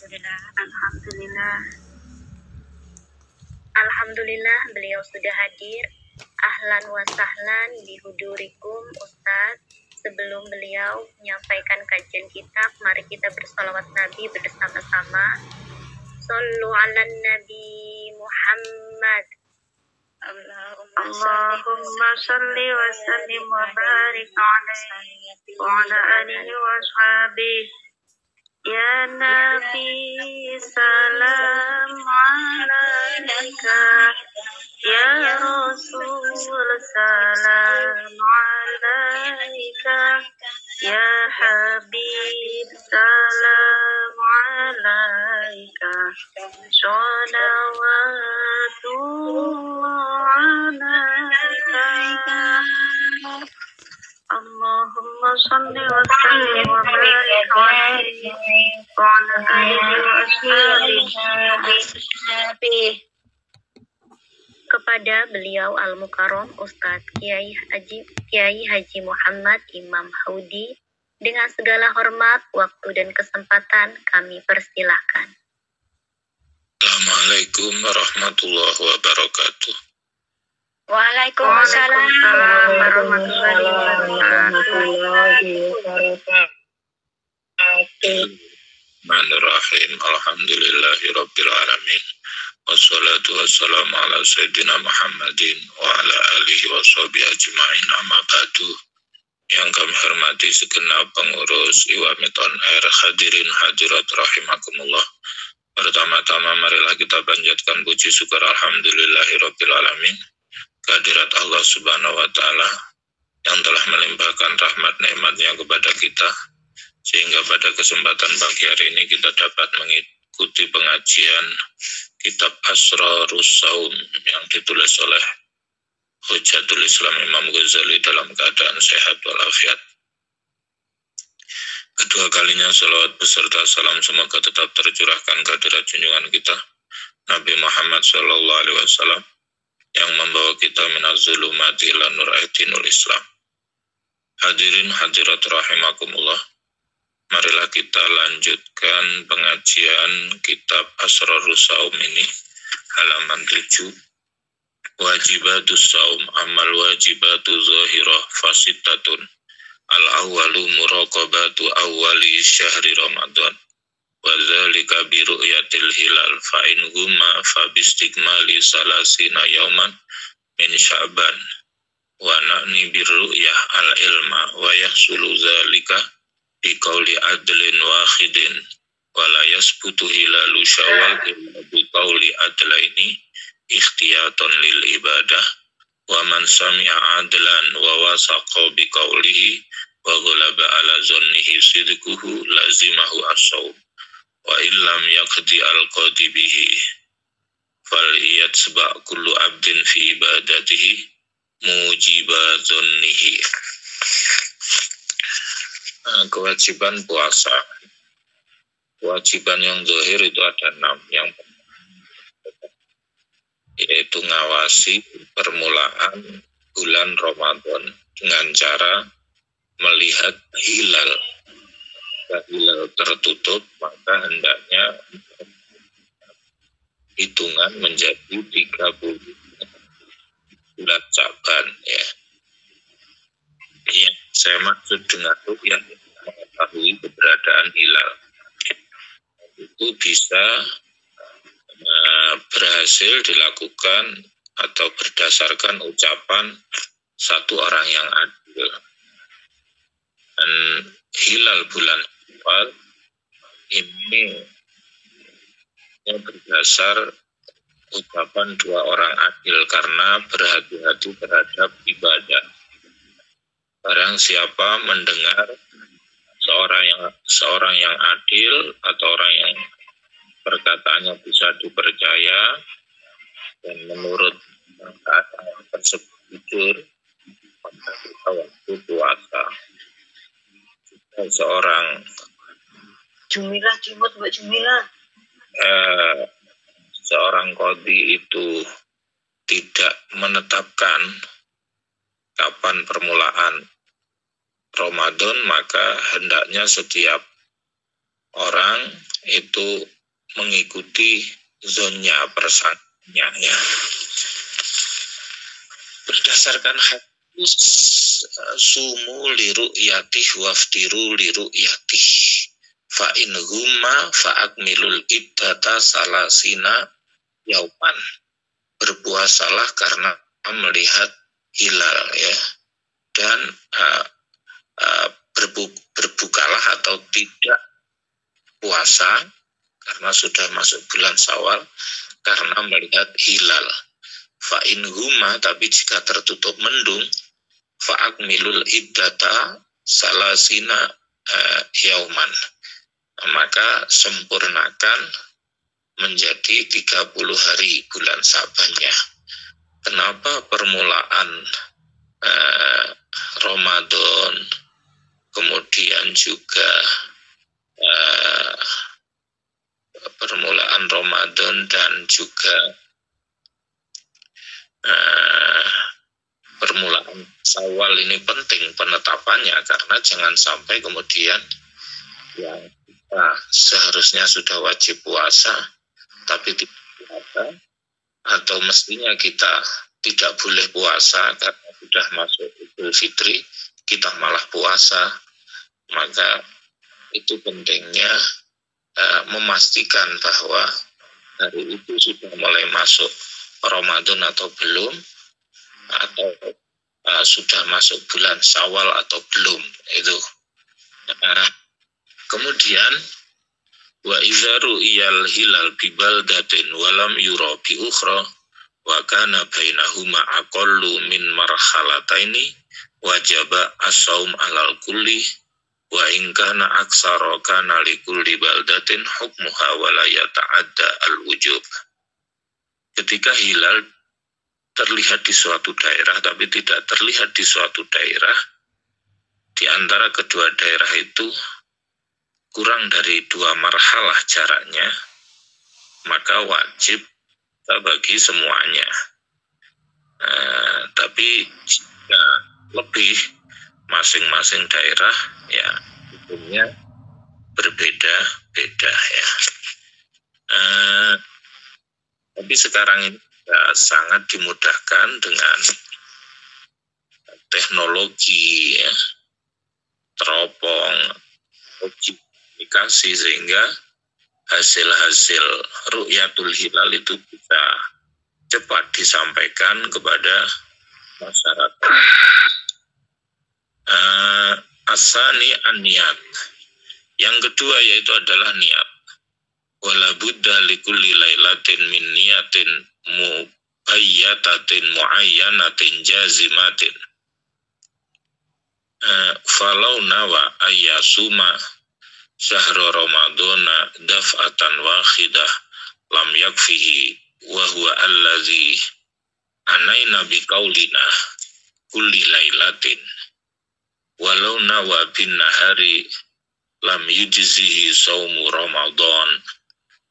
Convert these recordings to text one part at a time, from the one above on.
Alhamdulillah. Alhamdulillah beliau sudah hadir. Ahlan wa sahlan bihudurikum Ustaz. Sebelum beliau menyampaikan kajian kitab, mari kita bersalawat Nabi bersama-sama. Sallu ala Nabi Muhammad. Allahumma salli wa sallim wa barik alaihi wa ala alihi wa ashabihi. Ya Nabi salam alaika, ya Rasul salam alaika, ya Habib salam alaika, sholawatullah alaika. Allahumma salli wa sallim wa barik alaihi wa ala alihi wa ashabihi. Kepada beliau Al-Mukarram Ustadz Kiai Haji Muhammad Imam Haudi, dengan segala hormat, waktu dan kesempatan kami persilahkan. Assalamualaikum warahmatullahi wabarakatuh. Waalaikumsalam warahmatullahi wabarakatuh. Bismillahirrahmanirrahim. Alhamdulillahirabbil alamin. Wassalatu wassalamu ala sayyidina Muhammadin wa ala alihi washabihi ajmain, amma ba'du. Yang kami hormati segenap pengurus Iwamit On Air, hadirin hadirat rahimakumullah. Pertama-tama marilah kita panjatkan puji syukur alhamdulillahirabbil alamin, kehadirat Allah Subhanahu wa taala yang telah melimpahkan rahmat nikmatnya kepada kita, sehingga pada kesempatan pagi hari ini kita dapat mengikuti pengajian kitab Asrarus Shaum yang ditulis oleh Hujatul Islam Imam Ghazali dalam keadaan sehat walafiat. Kedua kalinya salawat beserta salam semoga tetap tercurahkan kehadirat junjungan kita Nabi Muhammad SAW yang membawa kita minaz zulumati ila nur ainul Islam. Hadirin hadirat rahimakumullah, marilah kita lanjutkan pengajian kitab Asrarus Shaum ini, halaman 7. Wajibatus Shaum, amal wajibatu zahirah fasittatun. Al-awwalu muraqabatu awwali syahri Ramadan. Wa dzalika bi ru'yatil hilal fa in huma fa bistigmali salasina yauman min Sya'ban. Wa na'ni bir ru'yah al-ilma wa yahsulu dzalika bi qauli adlin wahidin wa la yasbutu hilalu Syawal illa bi qauli adlaini ikhtiyatan lil ibadah. Wa man sami'a adlan wa wasaqa bi qaulihi wa ghalaba ala zannihi sidquhu lazimahu as-shaum wa illam yaqdi al-qadi bihi fal yatsba kullu abdin fi ibadatihi mujiba zannihi. Kewajiban puasa, kewajiban yang zahir itu ada 6. Yang yaitu ngawasi permulaan bulan Ramadan dengan cara melihat hilal. Jika hilal tertutup, maka hendaknya hitungan menjadi 30 bulan Sya'ban, ya. Yang saya maksud dengan ru'yah mengetahui keberadaan hilal itu bisa berhasil dilakukan atau berdasarkan ucapan satu orang yang adil. Dan hilal bulan Syawal ini berdasar ucapan 2 orang adil karena berhati-hati terhadap ibadah. Barang siapa mendengar seorang yang adil atau orang yang perkataannya bisa dipercaya dan menurut keadaan tersebut jujur, maka kita waktu puasa. Jika seorang seorang qadhi itu tidak menetapkan kapan permulaan Ramadan, maka hendaknya setiap orang itu mengikuti zonnya persangkanya ya. Berdasarkan hadis sumu liru'yatih waftiru liru'yatih fa in humma fa akmilul iddata salasina yauman. Berpuasalah karena melihat hilal ya, dan berbukalah atau tidak puasa karena sudah masuk bulan Syawal karena melihat hilal. Fa in huma, tapi jika tertutup mendung, fa akmilul iddata salasina yauman, maka sempurnakan menjadi 30 hari bulan Syabannya. Kenapa permulaan Ramadan, kemudian juga permulaan Ramadan dan juga permulaan Syawal ini penting penetapannya, karena jangan sampai kemudian yang seharusnya sudah wajib puasa tapi tidak puasa, atau mestinya kita tidak boleh puasa karena sudah masuk Idul Fitri kita malah puasa. Maka itu pentingnya memastikan bahwa hari itu sudah mulai masuk Ramadan atau belum, atau sudah masuk bulan Syawal atau belum itu. Kemudian wa idza ru'iyal hilal bi baldatin wa lam yura bi ukhra wa kana bainahuma aqallu min marhalataini wajaba as-shaum 'alal kulli wa in kana aksara kana li kulli baldatin hukmuha wa la yata'adda al-wujub. Ketika hilal terlihat di suatu daerah tapi tidak terlihat di suatu daerah, di antara kedua daerah itu kurang dari 2 marhalah jaraknya, maka wajib bagi semuanya. Tapi jika lebih, masing-masing daerah ya hukumnya berbeda-beda ya. Tapi sekarang ini ya, sangat dimudahkan dengan teknologi ya, teropong, komunikasi, sehingga hasil-hasil ru'yatul hilal itu bisa cepat disampaikan kepada masyarakat. Asani an-niyat. Yang kedua yaitu adalah niat. Wala budda likulli lailatin min niyatin muayyatatin muayyanatin jazimatin. Falau nawa ayyasuma syahra ramadana daf'atan wakhidah lam yakfihi wa huwa allazi anaina biqaulina kulli lailatin walau nawa bin nahari lam yujzihi saumu ramadan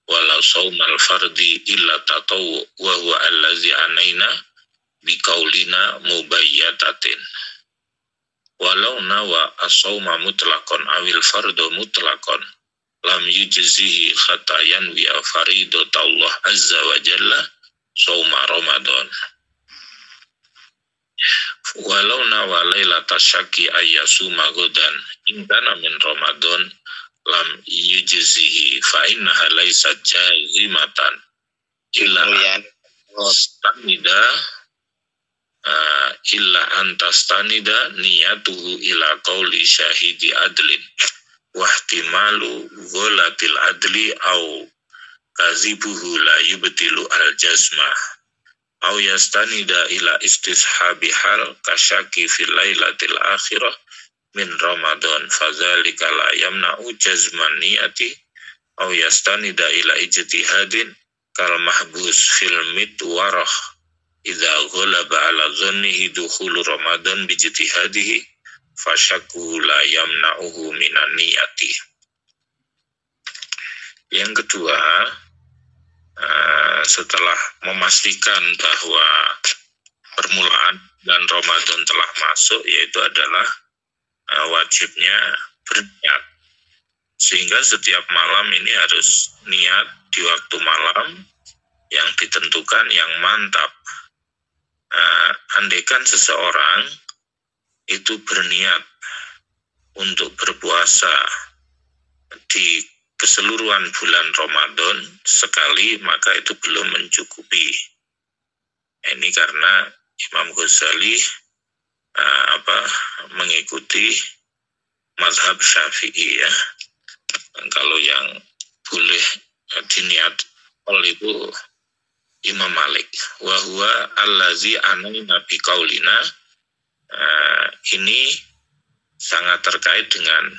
walau saumal fardi illa tatawu wa huwa allazi anaina biqaulina mubayyatatin walau nawa as-sauma mutlaqan awil fardu mutlaqan lam yujzihi khatayan wa faridatullah azza wa jalla sauma ramadan walau nawa lailata syaki ayyasuma godan indana min ramadan lam yujzihi fa innaha laysat jazimatan illa illa antastanida niyatuhu ila qauli syahidi adlin wahtimalu gholatil adli au kazibuhu la yubtilu al-jazmah au yastanida ila istishabi hal kasyaki fil lailatil akhirah min ramadan fadzalika la yamna'u jazman niyati au yastanida ila ijtihadin kal mahbus fil mitwarah idza ghalaba ala dhannihi dukhulu ramadan bijtihadihi fasyakku la yamna'uhu minan niyati. Yang kedua, setelah memastikan bahwa permulaan dan Ramadan telah masuk, yaitu adalah wajibnya berniat Sehingga setiap malam ini harus niat di waktu malam yang ditentukan yang mantap. Andaikan seseorang itu berniat untuk berpuasa di keseluruhan bulan Ramadan sekali, maka itu belum mencukupi. Ini karena Imam Ghazali mengikuti mazhab Syafi'i ya. Dan kalau yang boleh diniat itu Imam Malik. Wa huwa allazi anayna biqaulina. Ini sangat terkait dengan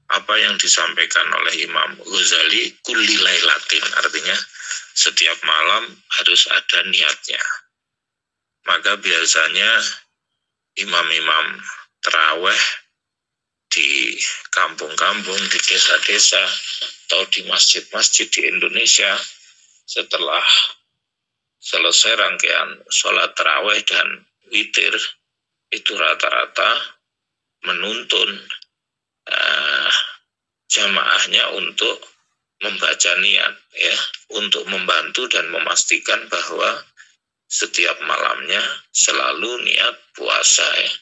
apa yang disampaikan oleh Imam Ghazali, kulli lailatin, artinya setiap malam harus ada niatnya. Maka biasanya imam-imam tarawih di kampung-kampung, di desa-desa, atau di masjid-masjid di Indonesia, setelah selesai rangkaian sholat tarawih dan witir, itu rata-rata menuntun jamaahnya untuk membaca niat, ya, untuk membantu dan memastikan bahwa setiap malamnya selalu niat puasa, ya.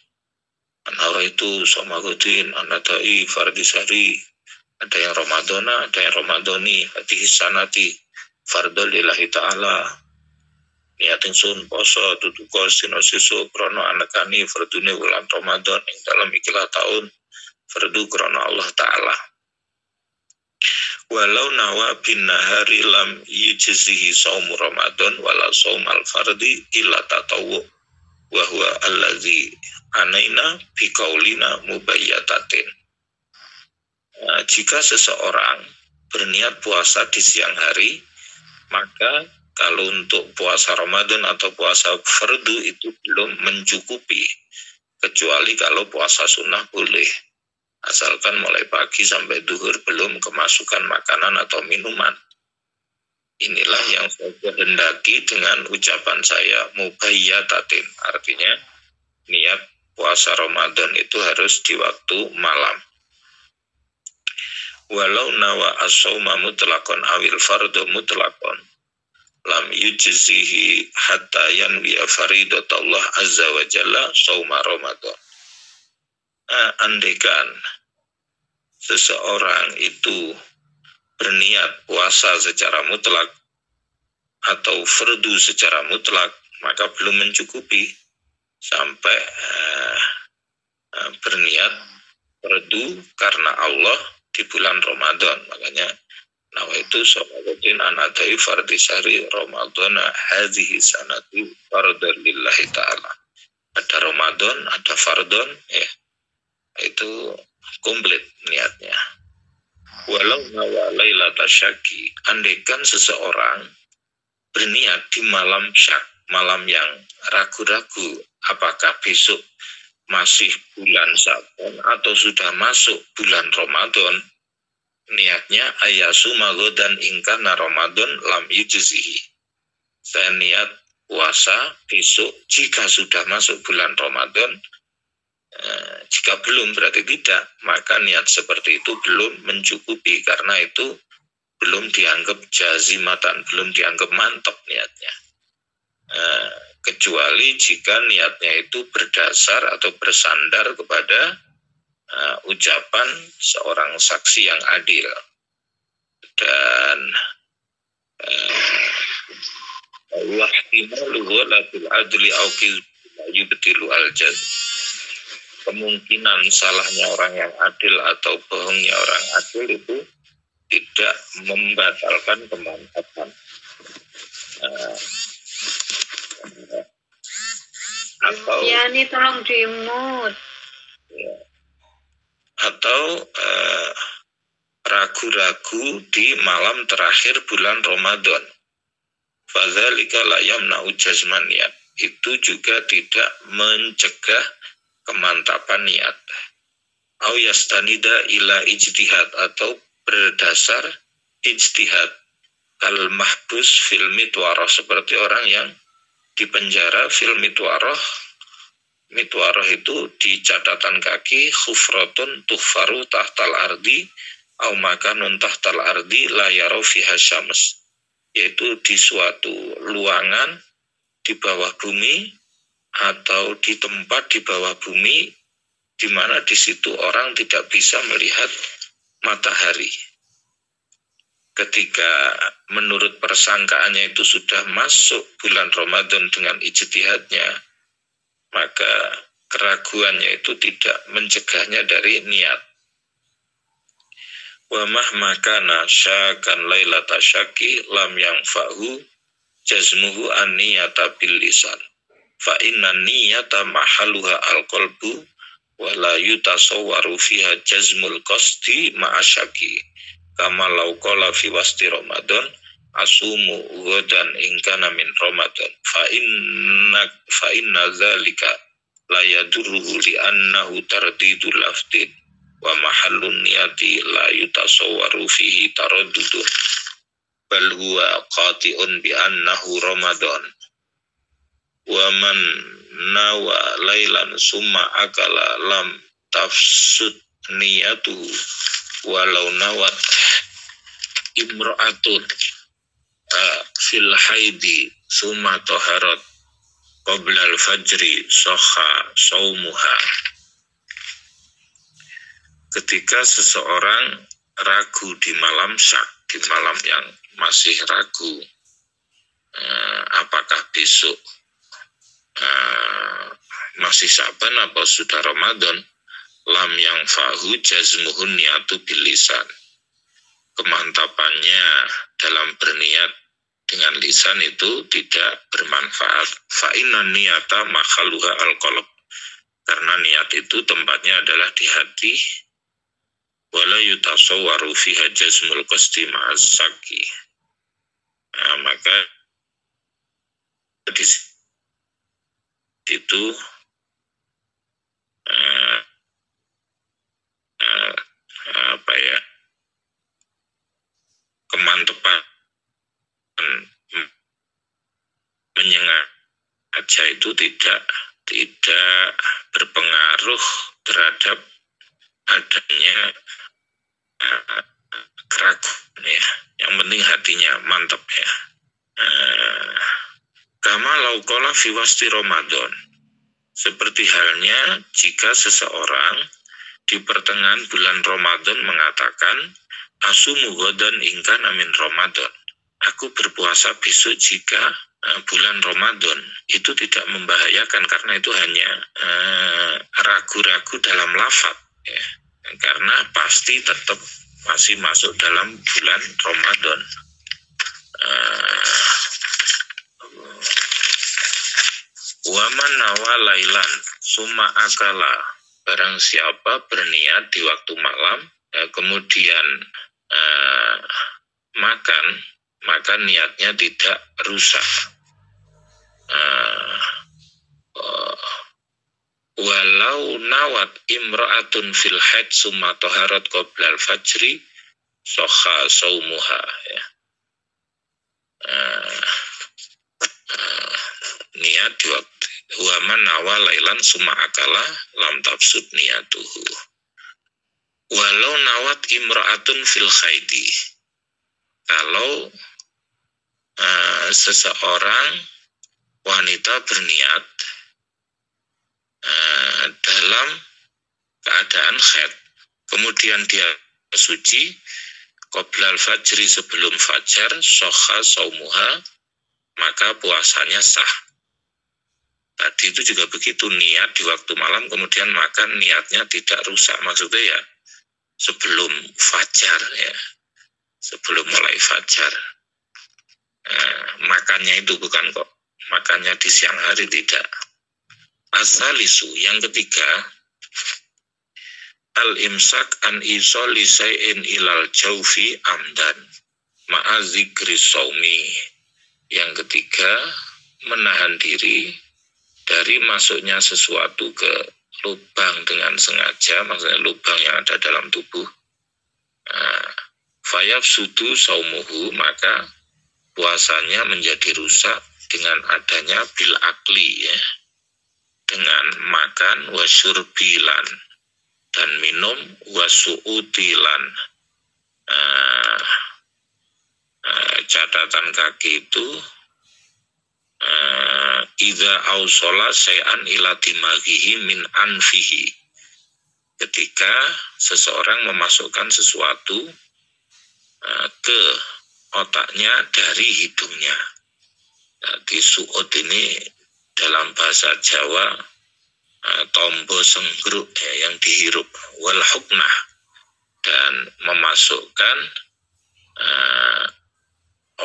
Anhara itu somagodin, anadai, fardisari, ada yang Ramadana, ada yang Ramadani, hati sanati, fardol lillahi ta'ala, niatin sun poso, tutuko, sinosiso, krono anakani, fardune bulan Ramadan, yang dalam ikilah tahun, fardu krono Allah Ta'ala. Walau nawa bin nahari lam yujzihi saum Ramadan wala saum al-fardi illa tatawu wa huwa allazi anaina biqaulina mubayyatatin. Jika seseorang berniat puasa di siang hari, maka kalau untuk puasa Ramadan atau puasa fardu itu belum mencukupi, kecuali kalau puasa sunnah boleh. Asalkan mulai pagi sampai duhur belum kemasukan makanan atau minuman. Inilah yang saya kehendaki dengan ucapan saya mubayyatatin. Artinya niat puasa Ramadan itu harus di waktu malam. Walau nawa as-sauma mutlaqan awil fardu mutlaqan lam yujzihi hatta yanwiya faridatallah azza wa jalla sauma Ramadan. Andaikan seseorang itu berniat puasa secara mutlak atau fardu secara mutlak, maka belum mencukupi sampai berniat fardu karena Allah di bulan Ramadan. Makanya nawaitu sholatin anadai fardisari Ramadana hadhihi sanati fardhan lillahi ta'ala. Ada Ramadan, ada fardon, ya. Itu komplit niatnya. Walau nawa lailata syaki, andaikan seseorang berniat di malam syak, malam yang ragu-ragu apakah besok masih bulan Sya'ban atau sudah masuk bulan Ramadan, niatnya ayasuma ghadan ingkana Ramadan lam yujzihi. Saya niat puasa besok jika sudah masuk bulan Ramadan. Jika belum berarti tidak, maka niat seperti itu belum mencukupi karena itu belum dianggap jazimatan, belum dianggap mantap niatnya. Kecuali jika niatnya itu berdasar atau bersandar kepada ucapan seorang saksi yang adil. Dan Allah timaluhu latul adli auqil yubtilu al-jaz. Kemungkinan salahnya orang yang adil atau bohongnya orang adil itu tidak membatalkan kemantapan. Atau ya nih tolong di-mute. Ya, atau ragu-ragu di malam terakhir bulan Ramadan. Fadzalika la yamna'u jazman niat. Itu juga tidak mencegah kemantapan niat. Au yastanida ila ijtihad, atau berdasar ijtihad. Kal mahbus fil mitwaroh, seperti orang yang di penjara fil mitwaroh. Mitwaroh itu di catatan kaki, khufratun tuhfaru tahtal ardi au makanun tahtal ardi la yarau fiha syams, yaitu di suatu luangan di bawah bumi atau di tempat di bawah bumi di mana di situ orang tidak bisa melihat matahari. Ketika menurut persangkaannya itu sudah masuk bulan Ramadan dengan ijtihadnya, maka keraguannya itu tidak mencegahnya dari niat. Wa mahma kana syakan lailata syaki lam yanfa'hu jazmuhu an-niyata bil lisan. Fa inna niyata mahalluha al-qalbu wa la yutasawwaru fiha jazmul qasdi ma'asyaki. Kama law qala fi wasti Ramadan asumu ghadan in kana min Ramadan fa inna dzalika la yadurruhu li annahu tardidul lafdin wa mahallun niyati la yutasawwaru fihi taraddudun bal huwa qati'un bi annahu Ramadan wa man nawa lailan summa akala lam tafsud niyatuhu walau nawat imra'atun fil haidi summa taharat qabla al-fajri sahha saumuha. Ketika seseorang ragu di malam syak, di malam yang masih ragu apakah besok masih Sa'ban atau sudah Ramadan, lam yang fahu jazmuhun niyatu bilisan, kemantapannya dalam berniat dengan lisan itu tidak bermanfaat. Fa inna niyata makhaluha al-qalb, karena niat itu tempatnya adalah di hati. Wala yutasawwaru fiha jazmul qasdi ma'as-saki. Maka di situ kemantapan menyengaja itu tidak berpengaruh terhadap adanya keraguan ya. Yang penting hatinya mantap ya. Kama lauqala fi wasti Ramadan, seperti halnya jika seseorang di pertengahan bulan Ramadan mengatakan asumu ghadan in kana min Ramadan, aku berpuasa besok jika bulan Ramadan. Itu tidak membahayakan karena itu hanya ragu-ragu dalam lafaz ya. Karena pasti tetap masih masuk dalam bulan Ramadan. Waman nawa lailan summa akala, barang siapa berniat di waktu malam kemudian makan, maka niatnya tidak rusak. Walau nawat imra'atun fil haid summa taharat qabla al-fajri sahha saumuha ya. Niat di waktu wa man nawa lailan summa akala lam tafsud niyatuhu. Walau nawat imra'atun fil khaidi, kalau seseorang wanita berniat dalam keadaan haid, kemudian dia suci qoblal fajri, sebelum fajar, sahha saumuha, maka puasanya sah. Tadi itu juga begitu, niat di waktu malam kemudian makan, niatnya tidak rusak, maksudnya ya sebelum fajar ya, sebelum mulai fajar. Makannya itu bukan kok makannya di siang hari, tidak. Asalisu, yang ketiga, al-imsak an isoli say'in ilal jaufi amdan ma'azikri saumi. Yang ketiga, menahan diri dari masuknya sesuatu ke lubang dengan sengaja, maksudnya lubang yang ada dalam tubuh. Fayafsudu saumuhu, maka puasanya menjadi rusak dengan adanya bil akli ya, dengan makan, wasyurbilan dan minum, wasu'utilan catatan kaki itu idza ausola syai'an ila dimaghihi min anfihi, ketika seseorang memasukkan sesuatu ke otaknya dari hidungnya. Jadi su'ud ini dalam bahasa Jawa tombo senggruk ya, yang dihirup, wal huknah, dan memasukkan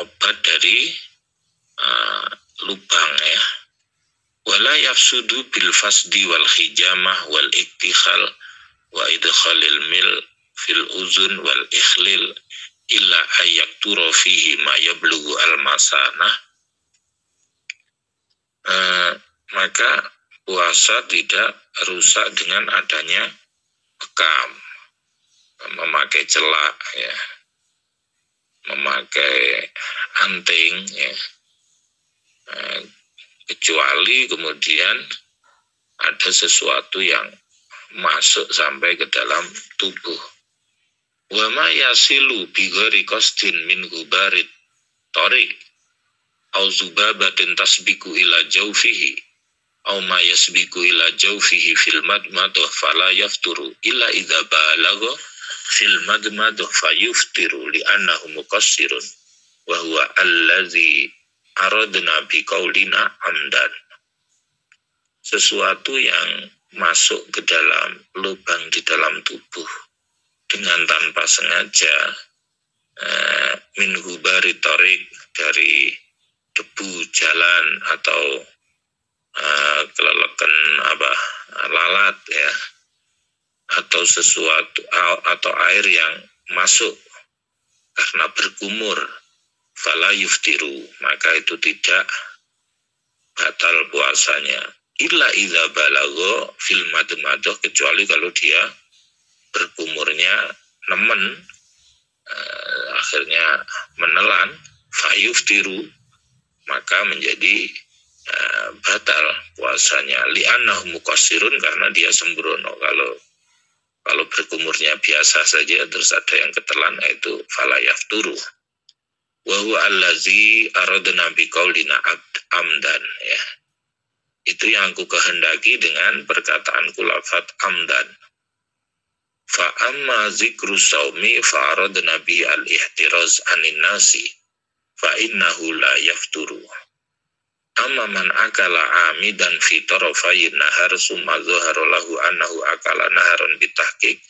obat dari lubang ya. Wala yafsudu bil fasdi wal hijamah wal iktikhal wa idkhalil mil fil uzun wal ikhlil illa ayyakturo fihi ma yablughu al masanah. Maka puasa tidak rusak dengan adanya bekam, memakai celak ya, memakai anting ya, kecuali kemudian ada sesuatu yang masuk sampai ke dalam tubuh. Wa ma yasilu bi ghairi qasdin min gubarit tariq au zubabatin tasbiku ila jawfihi au ma yasbiku ila jawfihi fil madmadah fala yafturu illa idza balagha fil madmadah fayuftiru li annahu muqassirun wa huwa allazi aradna bi qaulina amdan. Sesuatu yang masuk ke dalam lubang di dalam tubuh dengan tanpa sengaja, min gubari tariq, dari debu jalan atau kelelekan lalat ya, atau sesuatu atau air yang masuk karena berkumur, fala yuftiru, maka itu tidak batal puasanya. Illa idza balagha fil madmadah, kecuali kalau dia berkumurnya nemen, akhirnya menelan, fayuftiru, maka menjadi batal puasanya. Li'annahu muqassirun, karena dia sembrono. Kalau berkumurnya biasa saja terus ada yang ketelan, itu fala yafturu. Wa huwa allazi aradna biqaulina amdan ya. Itu yang aku kehendaki dengan perkataanku lafaz amdan. Fa amma zikru saumi fa aradna bi al-ihtiraz anin nasi fa innahu la yafturu. Amma man akala amidan fi tarafayin nahar summa dhahara lahu annahu akala naharan bitahqiq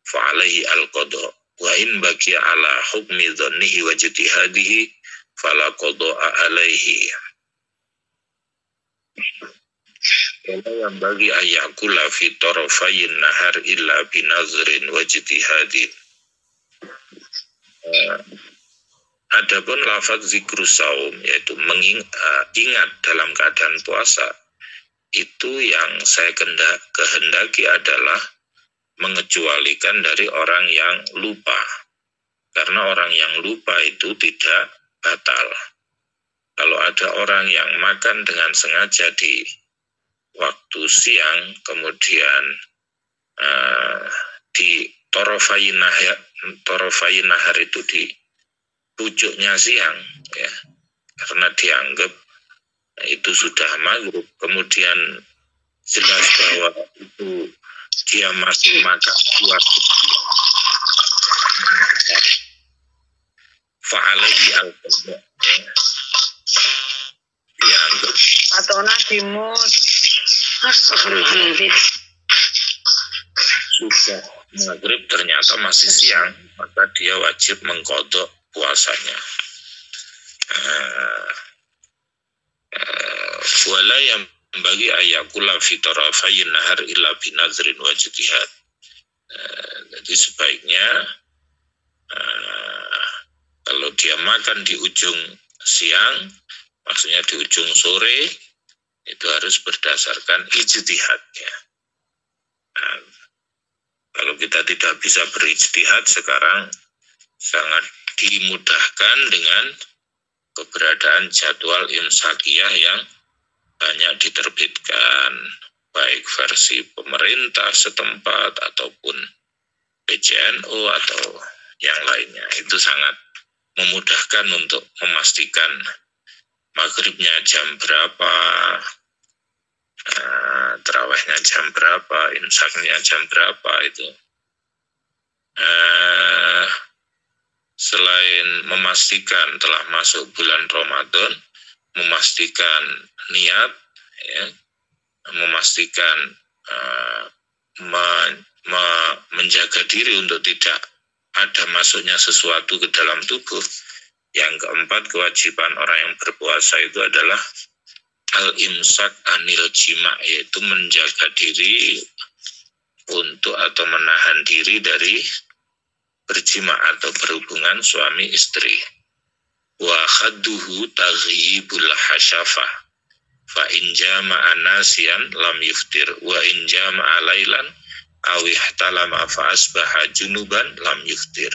fa alaihi al-qada wa in baqiya ala hukmi dhannihi wa ijtihadihi fala qada'a alaihi. Kalau yang bagi ayakula fi tarafayin nahar illa binazrin wa ijtihadin. Adapun lafaz zikru saum, yaitu ingat dalam keadaan puasa, itu yang saya kehendaki adalah mengecualikan dari orang yang lupa. Karena orang yang lupa itu tidak batal. Kalau ada orang yang makan dengan sengaja di waktu siang, kemudian di torofayin nahar itu di pucuknya siang ya, karena dianggap itu sudah maghrib, kemudian jelas bahwa itu dia masih makan waktu fa'alaihi al-qada ya, dianggap atau nadimut astagfirullahaladzim sudah maghrib ternyata masih siang, maka dia wajib mengqadha puasanya. Wala yang bagi ayakula fi tarafayin nahar illa binazrin wa ijtihad. Jadi sebaiknya kalau dia makan di ujung siang, maksudnya di ujung sore, itu harus berdasarkan ijtihad ya. Kalau kita tidak bisa berijtihad sekarang, sangat dimudahkan dengan keberadaan jadwal imsakiyah yang banyak diterbitkan, baik versi pemerintah setempat ataupun PJNU atau yang lainnya. Itu sangat memudahkan untuk memastikan maghribnya jam berapa, tarawihnya jam berapa, imsaknya jam berapa itu. Selain memastikan telah masuk bulan Ramadan, memastikan niat, ya, memastikan menjaga diri untuk tidak ada masuknya sesuatu ke dalam tubuh. Yang keempat, kewajiban orang yang berpuasa itu adalah al-imsak anil jima, yaitu menjaga diri untuk atau menahan diri dari berjima atau berhubungan suami istri. Wa khadduhu taghibul hasyafah fa in jama'a nasiyan lam yuftir wa in jama'a lailan aw ihtalama fa asbaha junuban lam yuftir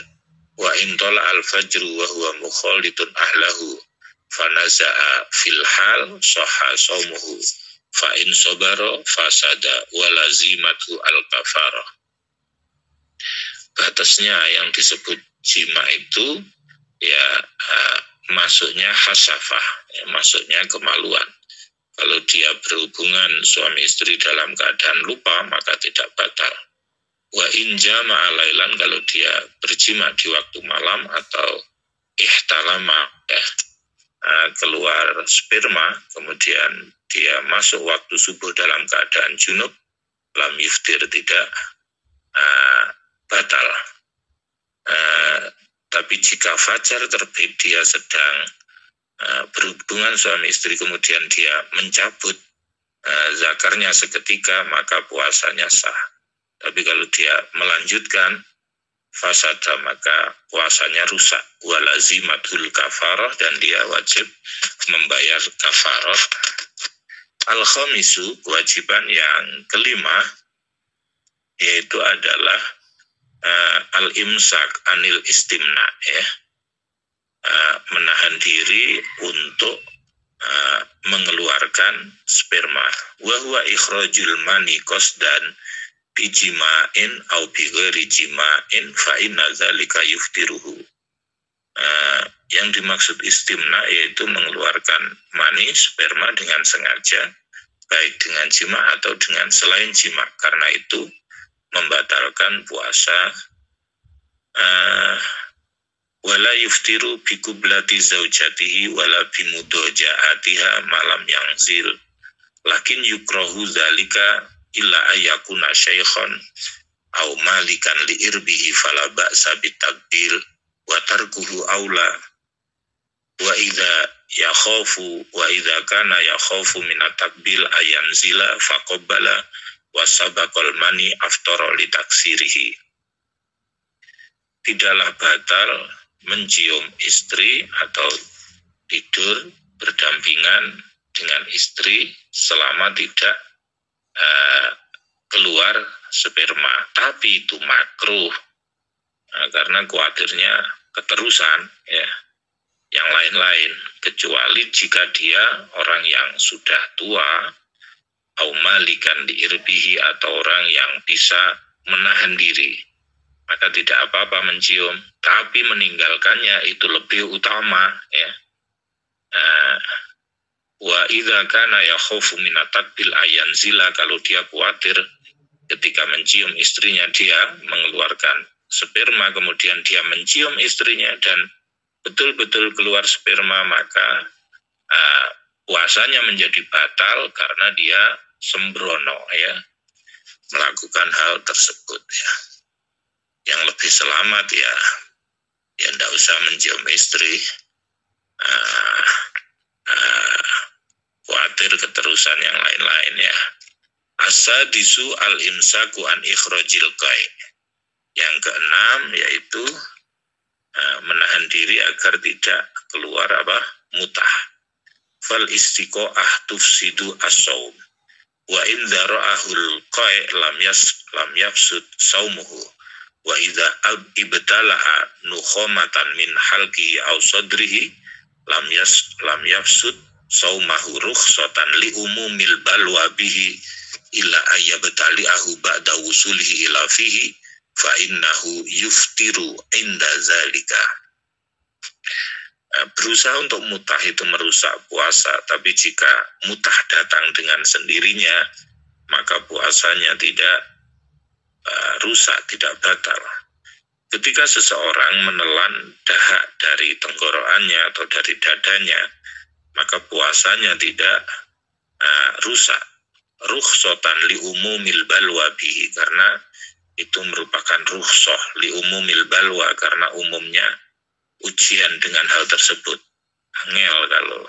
wa in tala al-fajru wa huwa mukhalitun ahlahu fa naza'a fil hal sahha shaumuhu fa in sabara fasada wa lazimatu al-kafarah. Batasnya yang disebut jima itu ya masuknya hasafah, ya, masuknya kemaluan. Kalau dia berhubungan suami istri dalam keadaan lupa maka tidak batal. Wa in jama'a lailan, kalau dia berjima di waktu malam atau ihtalama, ya, keluar sperma kemudian dia masuk waktu subuh dalam keadaan junub, lam yuftir, tidak batal. Tapi jika fajar terbit, dia sedang berhubungan suami istri kemudian dia mencabut zakarnya seketika, maka puasanya sah. Tapi kalau dia melanjutkan fasada, maka puasanya rusak. Walazimatul kafarah, dan dia wajib membayar kafarah. Al-khamisu, kewajiban yang kelima, yaitu adalah al-imsak anil istimna, ya, menahan diri untuk mengeluarkan sperma. Wa huwa ikhrajul mani qasdan bijima'in au bighairi jima'in fa inna dzalika yuftiruhu. Yang dimaksud istimna yaitu mengeluarkan mani sperma dengan sengaja, baik dengan jima atau dengan selain jima, karena itu membatalkan puasa. Wala yuftiru bi kublati zaujatihi wala bi mudaja'atiha malam yangzil, lakin yukrahu dzalika illa ayakuna syaikhan aw malikan li irbihi fala ba'sa bitakbil wa tarkuhu aula wa idza kana yakhafu min at-takbil ayanzila faqabbala wa sabaqal mani aftara li taksirihi. Tidaklah batal mencium istri atau tidur berdampingan dengan istri selama tidak keluar sperma, tapi itu makruh, karena khawatirnya keterusan, ya, yang lain-lain, kecuali jika dia orang yang sudah tua, au malikan di irbihi, atau orang yang bisa menahan diri, maka tidak apa-apa mencium, tapi meninggalkannya itu lebih utama, ya. Wa idza kana yakhafu min at-takbil ayanzila, kalau dia khawatir ketika mencium istrinya dia mengeluarkan sperma, kemudian dia mencium istrinya dan betul-betul keluar sperma, maka puasanya menjadi batal karena dia sembrono, ya, melakukan hal tersebut, ya. Yang lebih selamat ya enggak usah mencium istri, khawatir keterusan yang lain-lain, ya. Asadisu al-imsaku an ikhrajil qai. Yang keenam yaitu menahan diri agar tidak keluar mutah. Fal istiqo'ah tufsidu as-saum wa in dzara'ahul qai lam yafsud saumuhu wa idza ibtala'a nukhomatan min halqihi aw sadrihi lam yafsud saumahu rukhsatan li umumil balwa bihi illa ayyabtali'ahu ba'da wusulihi ila fihi fa innahu yuftiru inda zalika. berusaha untuk mutah itu merusak puasa, tapi jika mutah datang dengan sendirinya, maka puasanya tidak rusak, tidak batal. Ketika seseorang menelan dahak dari tenggorokannya atau dari dadanya, maka puasanya tidak rusak. Rukhsatan li umumil balwa bihi, karena itu merupakan rukhsah li umumil balwa, karena umumnya ujian dengan hal tersebut. Angel kalau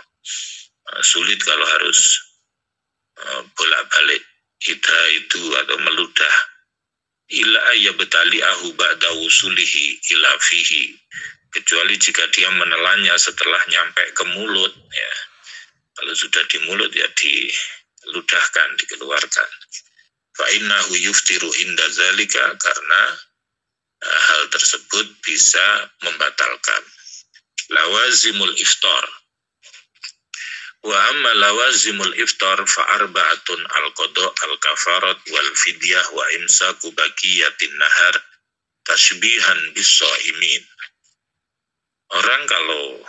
sulit kalau harus bolak-balik itu atau meludah. Ila ayyabtali'ahu ba'da wusulihi ila fihi, kecuali jika dia menelannya setelah nyampe ke mulut, ya. Kalau sudah di mulut ya diludahkan, dikeluarkan. Fa innahu yuftiru inda zalika, karena hal tersebut bisa membatalkan. Lawazimul iftar. Wa amma lawazimul iftar fa arba'atun al-qada al-kafarat wal fidyah wa imsaku baqiyatin nahar tashbihan bis-shaimin. Orang kalau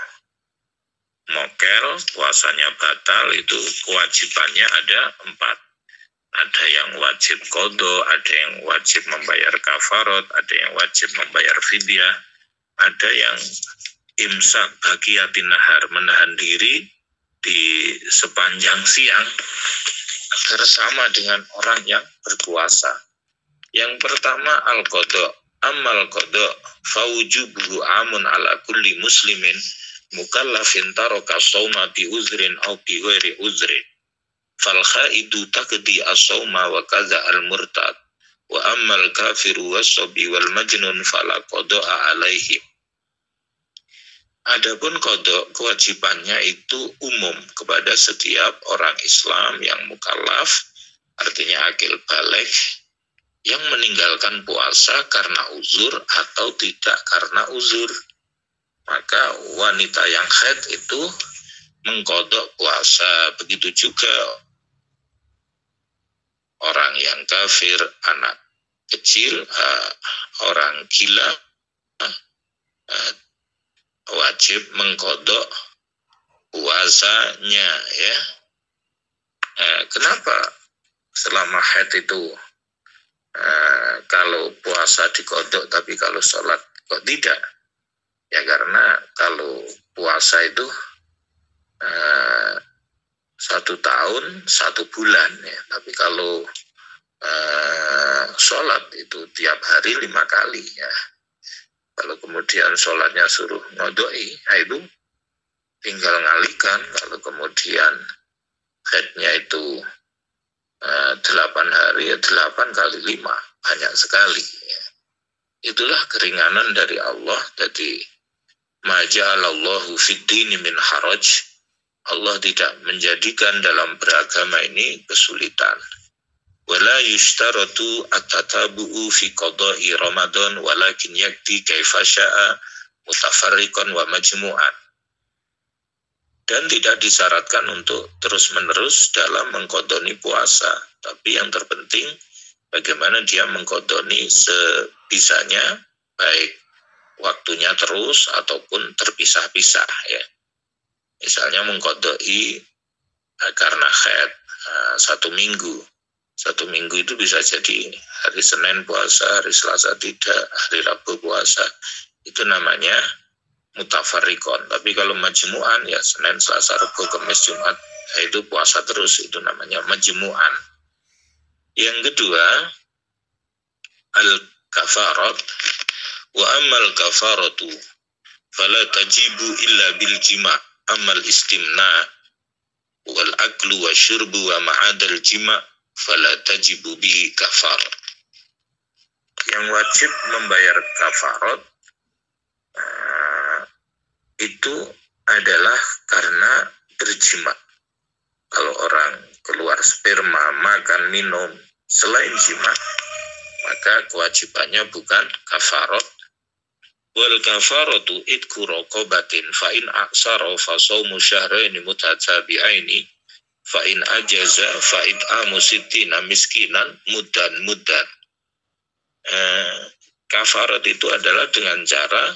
mokel puasanya batal, itu kewajibannya ada 4. Ada yang wajib qada, ada yang wajib membayar kafarat, ada yang wajib membayar fidyah, ada yang imsak baqiyatin nahar, menahan diri di sepanjang siang agar sama dengan orang yang berpuasa. Yang pertama al-qada. Amal qada fawjubuhu amun ala kulli muslimin mukallafin taraka shauma bi uzrin aw bi ghairi uzrin. Fal khaidu taqdi as-shauma wa kaza al-murtad. Wa ammal kafiru was-sabi wal majnun fala qada'a alaihim. Adapun qada, kewajibannya itu umum kepada setiap orang Islam yang mukallaf, artinya akil baligh, yang meninggalkan puasa karena uzur atau tidak karena uzur. Maka wanita yang haid itu mengqada puasa. Begitu juga orang yang kafir, anak kecil, orang gila, wajib mengqada puasanya, ya. Kenapa selama haid itu kalau puasa diqada tapi kalau sholat kok tidak? Ya karena kalau puasa itu 1 tahun 1 bulan, ya. Tapi kalau sholat itu tiap hari 5 kali, ya. Kalau kemudian sholatnya suruh ngodoi, itu tinggal ngalihkan. Kalau kemudian haidnya itu 8 hari, ya 8 kali 5, banyak sekali, ya. Itulah keringanan dari Allah. Jadi ma ja'alallahu fid dini min haraj, Allah tidak menjadikan dalam beragama ini kesulitan. Wala yushtaratu at-tatabu'u fi qada'i Ramadan walakin yakti kaifa sya'a mutafarriqan wa majmu'an. Dan tidak disyaratkan untuk terus-menerus dalam mengqadoni puasa, tapi yang terpenting bagaimana dia mengqadoni sebisanya, baik waktunya terus ataupun terpisah-pisah, ya. Misalnya mengqadai karena haid 1 minggu. 1 minggu itu bisa jadi hari Senin puasa, hari Selasa tidak, hari Rabu puasa. Itu namanya mutafarriqon. Tapi kalau majmu'an, ya Senin, Selasa, Rabu, Kamis, Jumat, itu puasa terus, itu namanya majmu'an. Yang kedua, al-kafarat. Wa ammal kafaratu fala tajibu illa bil jima', amal istimna wal aklu wa syurbu wa ma'adal jima' fala tajibu bihi kafarat. Yang wajib membayar kafarat itu adalah karena berjima. Kalau orang keluar sperma, makan, minum selain jima, maka kewajibannya bukan kafarat. Wal kafaratu idku raqabatin fa in aksara fa shaumu syahraini mutatabi'aini fa in ajaza fa it'amu sittina miskinan muddan. Kafarat itu adalah dengan cara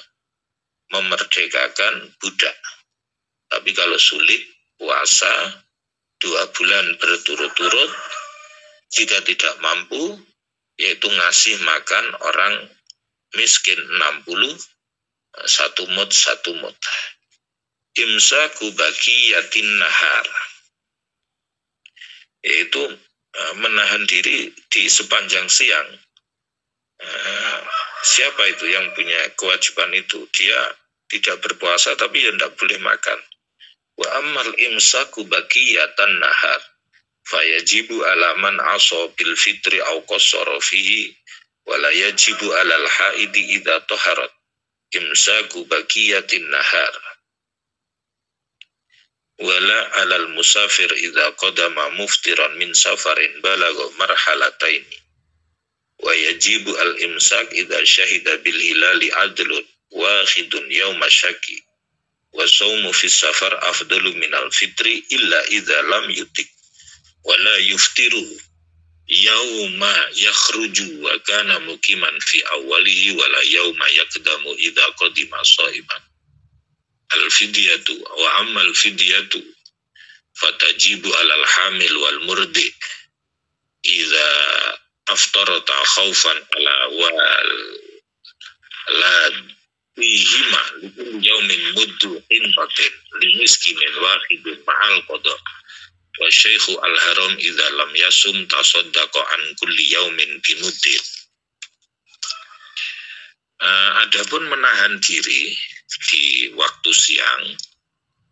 memerdekakan budak. Tapi kalau sulit, puasa 2 bulan berturut-turut, jika tidak mampu, yaitu ngasih makan orang miskin 60, 1 mud 1 mud. Imsaku baqiyatin nahar, yaitu menahan diri di sepanjang siang. Siapa itu yang punya kewajiban itu? Dia tidak berpuasa tapi ya tidak boleh makan. Wa ammal imsaku baqiyatan nahar fayajibu ala man asa bil fitri aw qassara fihi wa la yajibu alal haidi idza taharat imsaku baqiyatin nahar wala alal musafir idza qadama muftiran min safarin balagha marhalataini wa yajibu al imsak idza syahida bil hilali adlun wahidun yawma syaki wa sawmu fi safar afdalu minal fitri illa idza lam yutik wa la yuftiru yawma yakhruju wa kana mukiman fi awwalihi wa la yawma yakdamu idza qadima shaiman. Al-fidyatu wa ammal fidyatu fatajibu alal hamil wal murdi idza aftarata khawfan ala wal lad fihima yaumin muddu infatin limiskinin wahidun ma'al qada wa syekhu al-haram idza lam yasum tasaddaqa an kulli yaumin bimuddin. Adapun menahan diri di waktu siang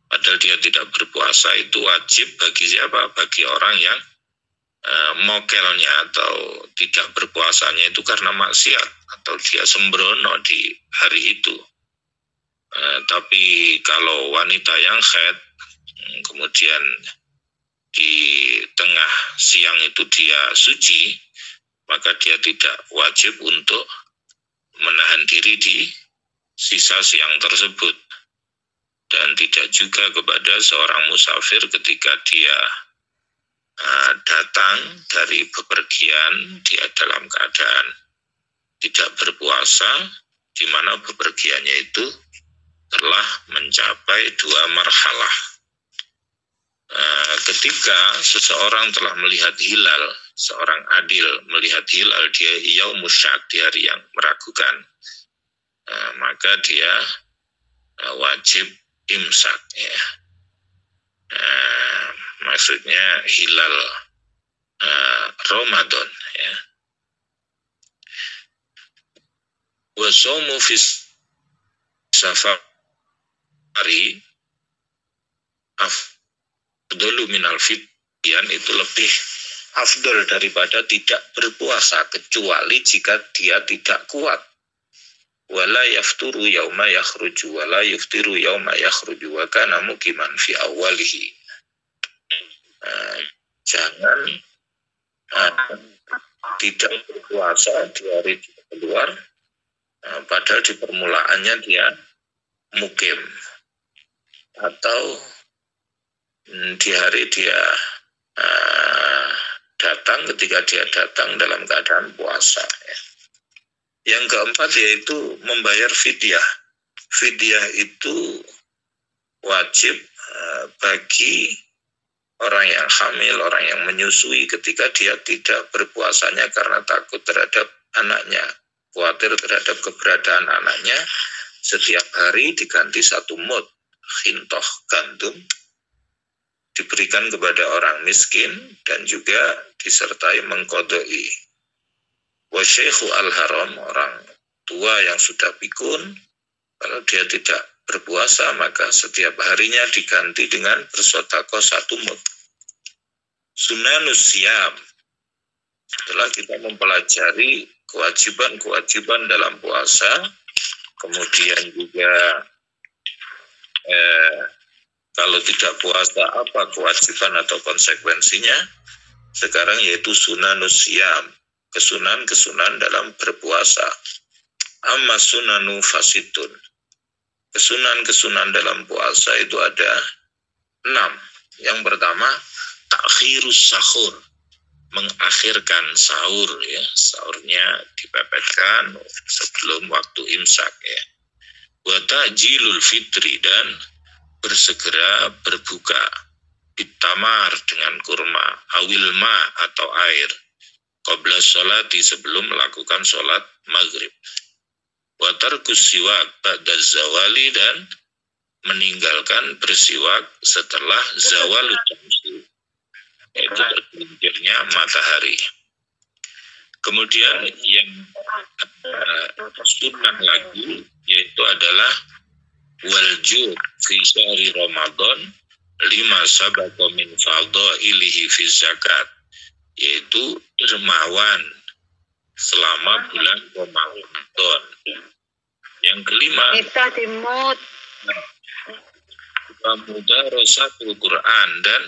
padahal dia tidak berpuasa itu wajib bagi siapa? Bagi orang yang mokelnya atau tidak berpuasanya itu karena maksiat atau dia sembrono di hari itu. Tapi kalau wanita yang haid kemudian di tengah siang itu dia suci, maka dia tidak wajib untuk menahan diri di sisa siang tersebut. Dan tidak juga kepada seorang musafir ketika dia datang dari bepergian, dia dalam keadaan tidak berpuasa, di mana bepergiannya itu telah mencapai 2 marhalah. Ketika seseorang telah melihat hilal, seorang adil melihat hilal dia yaumus syak, di hari yang meragukan, maka dia wajib imsak, ya. Maksudnya hilal Ramadan, ya. Wa shaumu fis safari afdalu minal fidyan, itu lebih afdal daripada tidak berpuasa kecuali jika dia tidak kuat. Wala yafturu yauma yakhruju wala yuftiru yauma yakhruju wa kana mukiman fi awwalihi. Jangan tidak berpuasa di hari keluar padahal di permulaannya dia mukim, atau di hari dia datang, ketika dia datang dalam keadaan puasa, ya. Yang keempat yaitu membayar fidyah. Fidyah itu wajib bagi orang yang hamil, orang yang menyusui ketika dia tidak berpuasanya karena takut terhadap anaknya, khawatir terhadap keberadaan anaknya. Setiap hari diganti 1 mud khintoh gandum, diberikan kepada orang miskin dan juga disertai mengqadai. Wa syekhu al-haram, orang tua yang sudah pikun, kalau dia tidak berpuasa maka setiap harinya diganti dengan bersedekah 1 mud. Sunanus siyam, setelah kita mempelajari kewajiban-kewajiban dalam puasa, kemudian juga kalau tidak puasa apa kewajiban atau konsekuensinya, sekarang yaitu sunanus siyam, kesunan-kesunan dalam berpuasa. Amma sunanu fasidun, kesunan-kesunan dalam puasa itu ada 6. Yang pertama, takhirus sahur, mengakhirkan sahur, ya. Sahurnya dipepetkan sebelum waktu imsak, ya. wa ta'jilul fitri, dan bersegera berbuka, bitamar dengan kurma, awilma atau air, qabla sholati sebelum melakukan sholat maghrib, wa tarkus siwak ba'da zawali, dan meninggalkan bersiwak setelah zawal syamsi, yaitu tergelincirnya matahari. Kemudian yang sunnah lagi yaitu adalah walju fi syahri Ramadan lima sabaqa min fadhailihi fi zakat, yaitu dermawan selama bulan Ramadan. Yang kelima, mudarasatul Quran, dan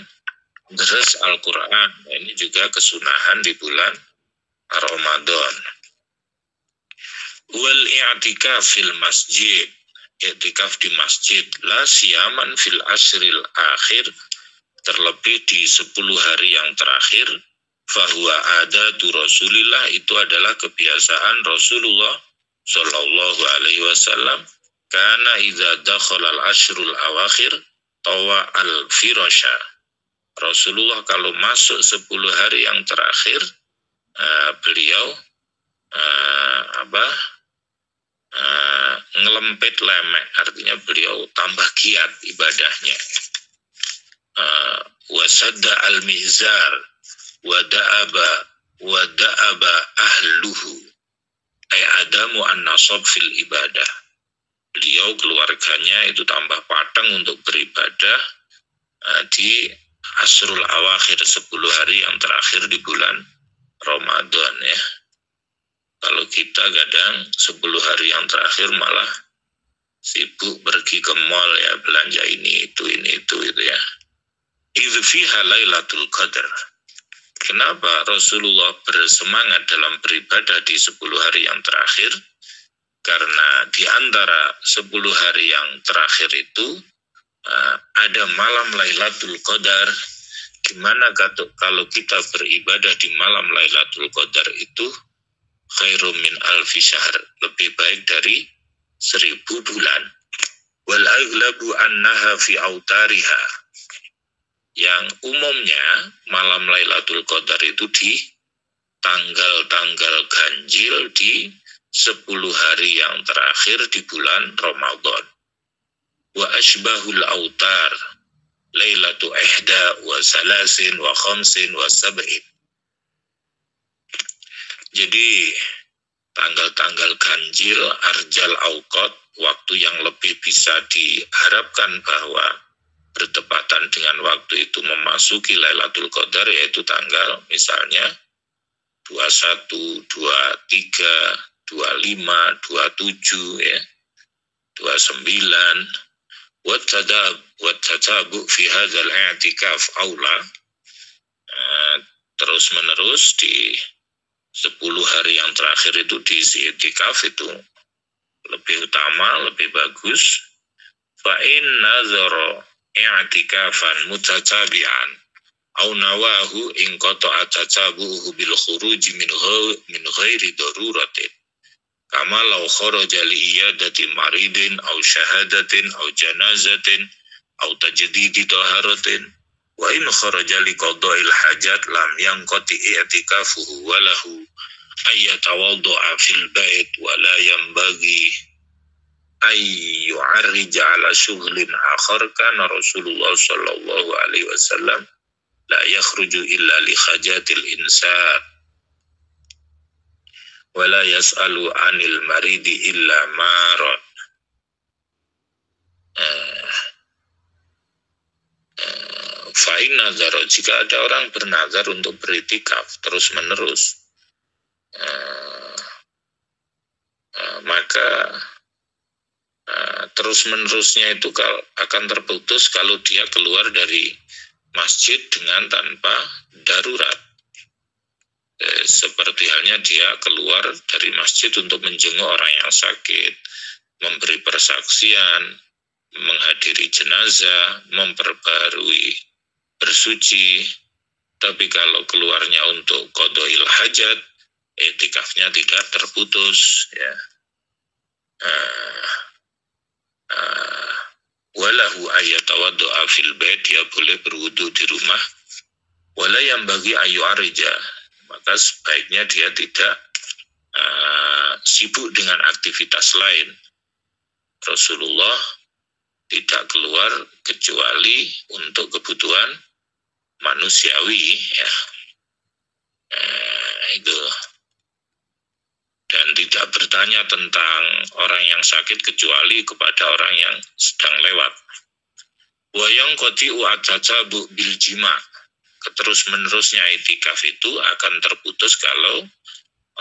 deres Al-Quran. Ini juga kesunahan di bulan Ramadan. Wal i'tikaf fil masjid, i'tikaf di masjid, la siyaman fil asril akhir, terlebih di 10 hari yang terakhir, fahuwa adatu Rasulillah, itu adalah kebiasaan Rasulullah sallallahu alaihi wasallam, kana idza dakhala al-ashrul awakhir tawa al-firasha. Rasulullah kalau masuk 10 hari yang terakhir, beliau ngelempit lemek, artinya beliau tambah giat ibadahnya. Wasadda al-mizar wada'aba ahluhu, ay adamu an-nasab fil ibadah. Beliau keluarganya itu tambah patang untuk beribadah di asrul awakhir, 10 hari yang terakhir di bulan Ramadan ya. Kalau kita kadang 10 hari yang terakhir malah sibuk pergi ke mall ya, belanja ini itu ya. Idz fiha Lailatul Qadar. Kenapa Rasulullah bersemangat dalam beribadah di 10 hari yang terakhir? Karena di antara 10 hari yang terakhir itu ada malam Lailatul Qadar. Gimana kalau kita beribadah di malam Lailatul Qadar itu khairum min alfi syahr, lebih baik dari 1000 bulan. Wal aghlabu annaha fi autariha, yang umumnya malam Lailatul Qadar itu di tanggal-tanggal ganjil di 10 hari yang terakhir di bulan Ramadan. Wa asbahul autar Lailatu ihda wa salasin wa khamsin wa sab'in. Jadi tanggal-tanggal ganjil, arjal auqat, waktu yang lebih bisa diharapkan bahwa bertepatan dengan waktu itu memasuki Lailatul Qadar, yaitu tanggal misalnya 21, 23, 25, 27 ya, 29. Wattatabu fi hadzal i'tikaf aula, terus menerus di 10 hari yang terakhir itu diisi i'tikaf itu lebih utama, lebih bagus. Fa in nazara i'tikafan mutatabi'an au nawahu in qata'a tatabuhu bil khuruj min ghairi daruratin, kama law kharaja li iyadati maridin au syahadatin au janazatin au tajdidi taharatin, wa in kharaja li qada'il hajat lam yanqati i'tikafuhu wa lahu ayyatawadda'a fil bait wa la yanbaghi ay yu'arrija ala shughlin akhar, kana Rasulullah sallallahu alaihi wasallam la yakhruju illa li hajatil insan wa la yas'alu anil maridi illa marad. Fa'in nazar, jika ada orang bernazar untuk beritikaf terus menerus, maka terus menerusnya itu akan terputus kalau dia keluar dari masjid dengan tanpa darurat. Seperti halnya dia keluar dari masjid untuk menjenguk orang yang sakit, memberi persaksian, menghadiri jenazah, memperbarui bersuci. Tapi kalau keluarnya untuk qada'il hajat, i'tikafnya tidak terputus ya. lahu ayatawaddo'a fil bait, dia boleh berwudu di rumah. Wala yang bagi ayu arja, maka sebaiknya dia tidak sibuk dengan aktivitas lain. Rasulullah tidak keluar kecuali untuk kebutuhan manusiawi, ya. Itu. Dan tidak bertanya tentang orang yang sakit kecuali kepada orang yang sedang lewat. Wa yang qati'u at-tasabu bil jima', terus-menerusnya itikaf itu akan terputus kalau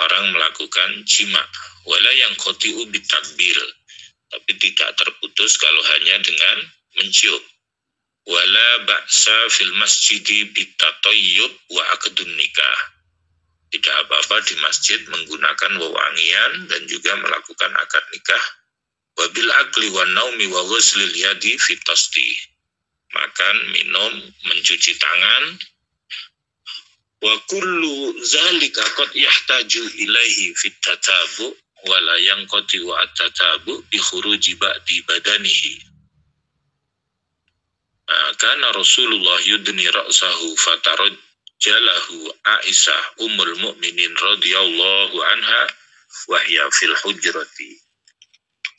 orang melakukan jima'. Wala yang qati'u bitakbil, tapi tidak terputus kalau hanya dengan mencium. Wala ba'sa fil masjidi bitatayyub wa aqdun nikah, tidak apa-apa di masjid menggunakan wewangian dan juga melakukan akad nikah. Wabil akli wa naumi wa ghuslil yadi fi tasdi, makan, minum, mencuci tangan. Wa kullu zalika qad yahtaju ilaihi fit tatabu wa la yanqati wa at-tatabu bi khuruji ba'di badanihi. Kana Rasulullah yudni ra'sahu fatarajjalahu Aisyah ummul mu'minin radhiyallahu anha wa hiya fil hujrati.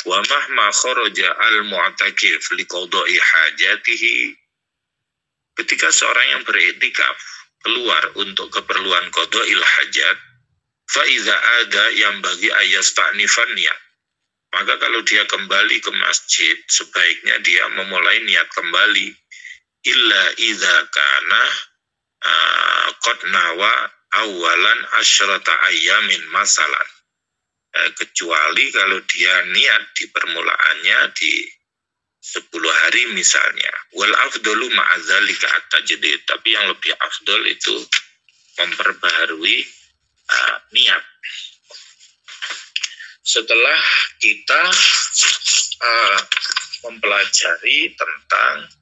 Wa mahma kharaja al-mu'takif liqada'i hajatihi, ketika seorang yang beriktikaf keluar untuk keperluan qada'il hajat, fa iza ada yang bagi ayasta'nifannya, maka kalau dia kembali ke masjid sebaiknya dia memulai niat kembali. Illa idza kana qad nawa awalan asyrata ayyamin masalan, kecuali kalau dia niat di permulaannya di 10 hari misalnya. Wal afdalu ma'adzalika at-tajdid, tapi yang lebih afdal itu memperbaharui niat. Setelah kita mempelajari tentang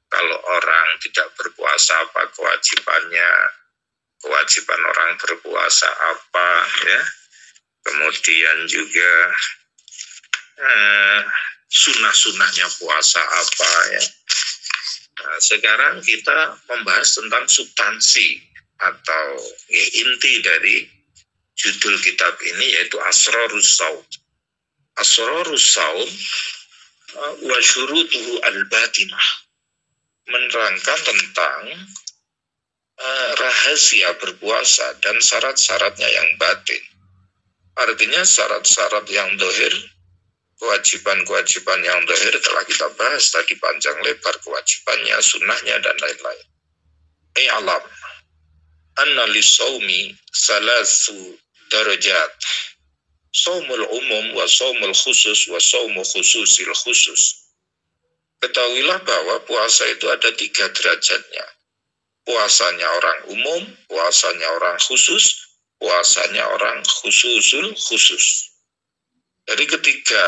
kalau orang tidak berpuasa apa kewajibannya, kewajiban orang berpuasa apa, ya, kemudian juga sunnah-sunnahnya puasa apa, ya. Nah, sekarang kita membahas tentang substansi atau inti dari judul kitab ini, yaitu Asrarus Shaum. Asrarus Shaum wa syurutuhu al-batinah, menerangkan tentang rahasia berpuasa dan syarat-syaratnya yang batin. Artinya syarat-syarat yang dohir, kewajiban-kewajiban yang dohir telah kita bahas tadi panjang lebar, kewajibannya, sunnahnya, dan lain-lain. I'lam anna lis-shaumi salasu darajat, shaumul umum wa shaumul khusus wa shaumu khususil khusus. Ketahuilah bahwa puasa itu ada 3 derajatnya. Puasanya orang umum, puasanya orang khusus, puasanya orang khususul khusus. Dari ketiga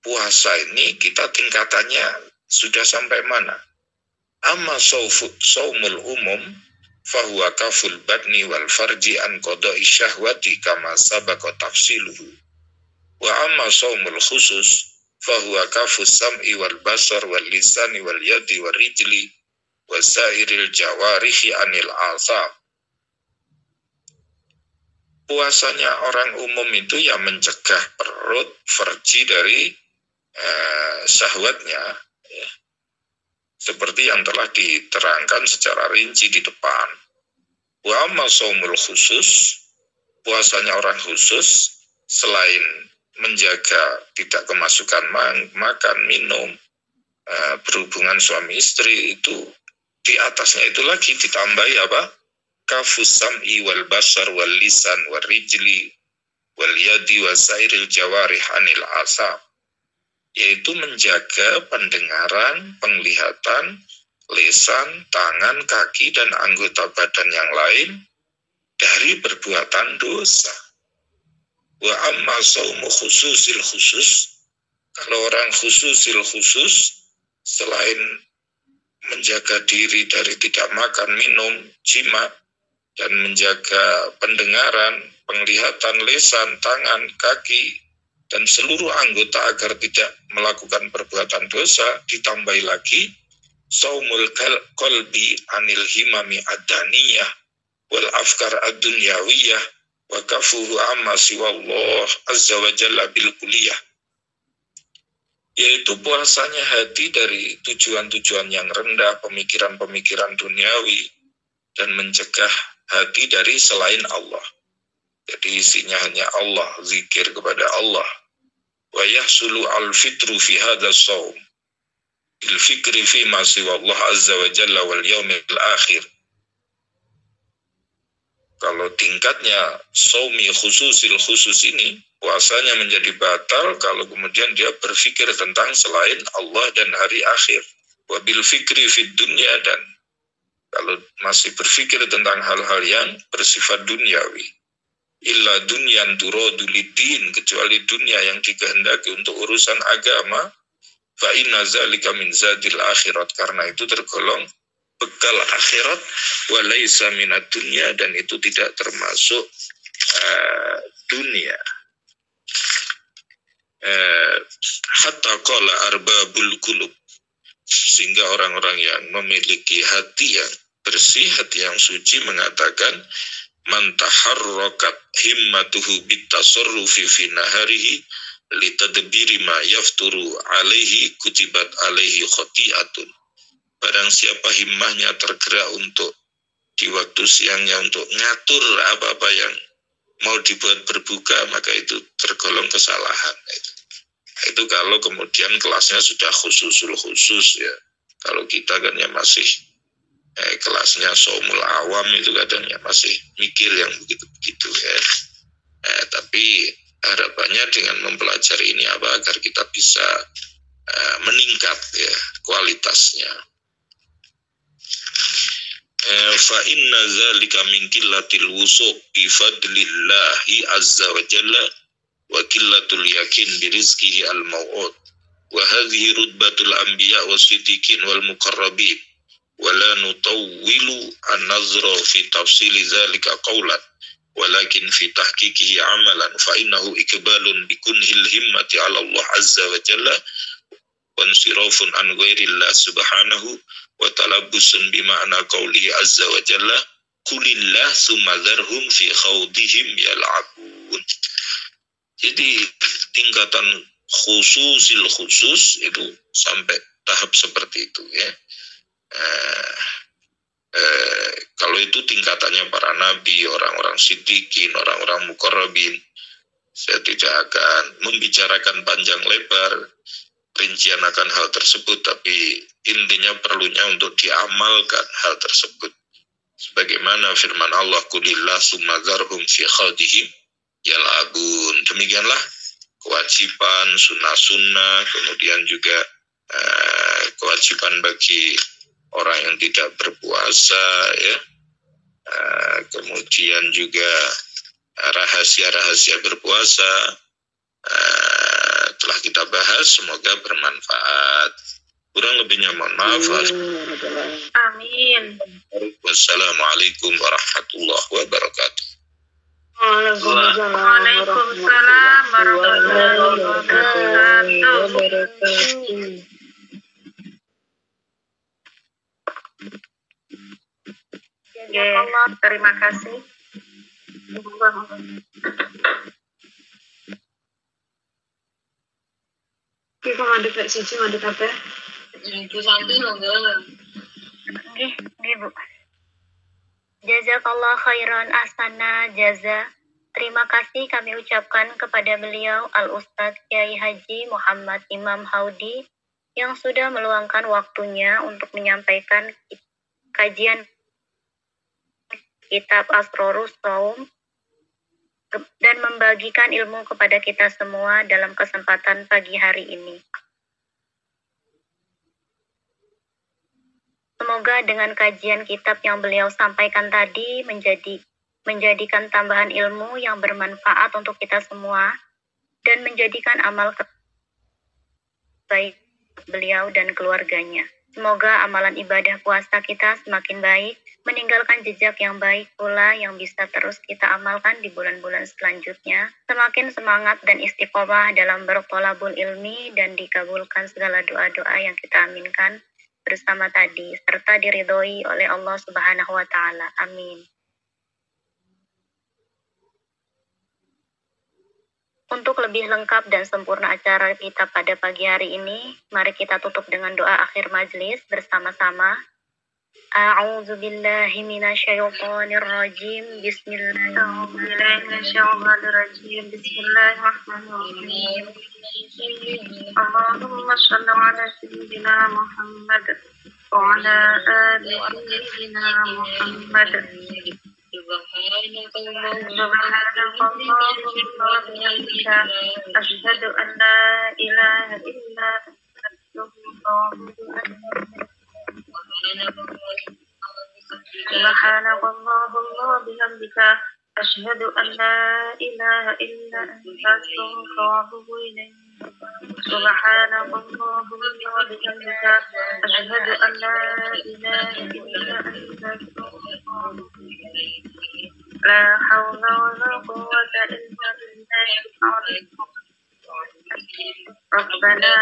puasa ini kita tingkatannya sudah sampai mana? Amma shaumul umum fahuwa kaful badni wal farji an qada'i syahwati kama sabaqa tafsiluhu. Wa amma shaumul khusus fahuwa kafus sam'i wal basar wal lisani wal yadi wal rijli wa sairil jawarihi anil asam. Puasanya orang umum itu yang mencegah perut, farji dari syahwatnya, ya. Seperti yang telah diterangkan secara rinci di depan. Wa amma shaumul khusus, puasanya orang khusus selain menjaga tidak kemasukan makan, minum, berhubungan suami istri, itu di atasnya itu lagi ditambahi apa? Kafus sam'i wal basar wal lisan wal rijli wal yadi wa sairil jawarih anil asam, yaitu menjaga pendengaran, penglihatan, lisan, tangan, kaki, dan anggota badan yang lain dari perbuatan dosa. Wa amma shaumu khususil khusus, kalau orang khususil khusus selain menjaga diri dari tidak makan, minum, jima, dan menjaga pendengaran, penglihatan, lisan, tangan, kaki, dan seluruh anggota agar tidak melakukan perbuatan dosa, ditambahi lagi saumul qalbi anil himami ad-daniyah wal afkar ad-dunyawiyah wa kafuhu amma siwallah azza wa jalla bil kulliyah, yaitu puasanya hati dari tujuan-tujuan yang rendah, pemikiran-pemikiran duniawi, dan mencegah hati dari selain Allah. Jadi isinya hanya Allah, zikir kepada Allah. Wa yahsulu al-fitru fi hadha as-shaum bil fikri fi ma siwa Allah azza wa jalla wal yaumil akhir. Kalau tingkatnya saumi khususil khusus ini, puasanya menjadi batal kalau kemudian dia berpikir tentang selain Allah dan hari akhir. Wa bil fikri fid dunya, dan kalau masih berpikir tentang hal-hal yang bersifat duniawi. Illa dunyan turadu lidin, kecuali dunia yang dikehendaki untuk urusan agama. Fa inna zalika min zadil akhirat, karena itu tergolong bekal akhirat. Wa laisa minad dunya, dan itu tidak termasuk dunia. Hatta qala arbabul qulub, sehingga orang-orang yang memiliki hati yang bersih, hati yang suci mengatakan, man taharrakat himmatuhu bitasarrufi fi naharihi litadbiri ma yafturu alaihi kutibat alaihi khati'atun. Barang siapa himmahnya tergerak untuk di waktu siangnya untuk ngatur apa-apa yang mau dibuat berbuka, maka itu tergolong kesalahan. Itu kalau kemudian kelasnya sudah khususul khusus ya. Kalau kita kan ya masih kelasnya saumul awam, itu kadang ya masih mikir yang begitu-begitu ya. Tapi harapannya dengan mempelajari ini agar kita bisa meningkat ya kualitasnya. Fa inna dzalika min qillatil wusuq bi fadlillahi azza wa jalla wa qillatul yakin bi rizqihi al maw'ud wa hadhihi rutbatul anbiya was-siddiqin wal muqarrabin wa la nutawwilu an-nazra fi tafsili dzalika qawlan walakin fi tahqiqihi amalan fa innahu ikbalun bi kunhil himmati 'ala Allah azza wa jalla wa insirafun an ghairillah subhanahu wa talabbusun bi ma'na qawli azza wa jalla qulillah summa dharhum fi khawdihim yal'abun. Jadi tingkatan khususil khusus itu sampai tahap seperti itu ya. Kalau itu tingkatannya para nabi, orang-orang siddiqin, orang-orang muqarrabin, saya tidak akan membicarakan panjang lebar rincian akan hal tersebut, tapi intinya perlunya untuk diamalkan hal tersebut. Sebagaimana firman Allah, qulillah summa dharhum fi khawdihim yal'abun. Demikianlah kewajiban sunnah-sunnah, kemudian juga kewajiban bagi orang yang tidak berpuasa ya, kemudian juga rahasia-rahasia berpuasa telah kita bahas, semoga bermanfaat. Kurang lebihnya mohon maaf. Amin. Wassalamualaikum warahmatullahi wabarakatuh. Waalaikumsalam warahmatullahi wabarakatuh. Allah, terima kasih. Kita mandek lek siji mandek apa? Ibu Santi monggo. Nggih, Bu. Jazakallah khairan ahsana jaza. Terima kasih kami ucapkan kepada beliau Al-Ustadz Kiai Haji Muhammad Imam Haudi yang sudah meluangkan waktunya untuk menyampaikan kajian kitab Asrorus Shaum dan membagikan ilmu kepada kita semua dalam kesempatan pagi hari ini. Semoga dengan kajian kitab yang beliau sampaikan tadi menjadikan tambahan ilmu yang bermanfaat untuk kita semua dan menjadikan amal baik beliau dan keluarganya. Semoga amalan ibadah puasa kita semakin baik meninggalkan jejak yang baik pula yang bisa terus kita amalkan di bulan-bulan selanjutnya. Semakin semangat dan istiqomah dalam bertolabul ilmi dan dikabulkan segala doa-doa yang kita aminkan bersama tadi, serta diridhoi oleh Allah Subhanahu wa Ta'ala. Amin. Untuk lebih lengkap dan sempurna acara kita pada pagi hari ini, mari kita tutup dengan doa akhir majelis bersama-sama. A'udzu billahi minasyaitonir rajim. Bismillahirrahmanirrahim. Bismillahirrahmanirrahim. Allahumma shalli ala sayyidina Muhammad wa ala ali sayyidina Muhammad. Subhanaka Allahumma bihamdika asyhadu an la ilaha illa anta astaghfiruka سبحانك اللهم وبحمدك أشهد أن لا إله إلا أنت أستغفرك وأتوب إليك سبحانك اللهم وبحمدك أشهد أن لا إله إلا أنت أستغفرك وأتوب إليك لا حول ولا قوة إلا بالله العلي ربنا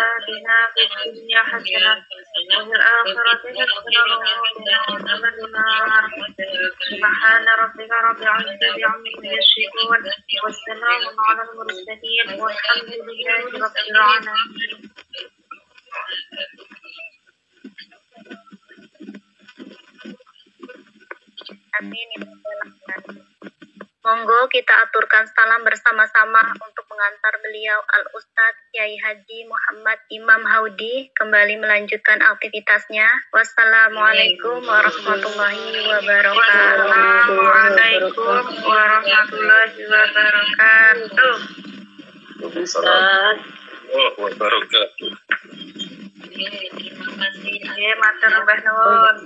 آتنا في الدنيا حسنة وفي الآخرة حسنة وقنا عذاب النار سبحان ربك رب العزة عما يصفون والسلام على المرسلين والحمد لله رب العالمين. Amin. Monggo kita aturkan salam bersama-sama untuk mengantar beliau Al-Ustadz Kiai Haji Muhammad Imam Haudi kembali melanjutkan aktivitasnya. Wassalamualaikum warahmatullahi wabarakatuh. Waalaikumsalam warahmatullahi wabarakatuh. Ustaz. Wabarakatuh. Terima kasih. Matur nuwun.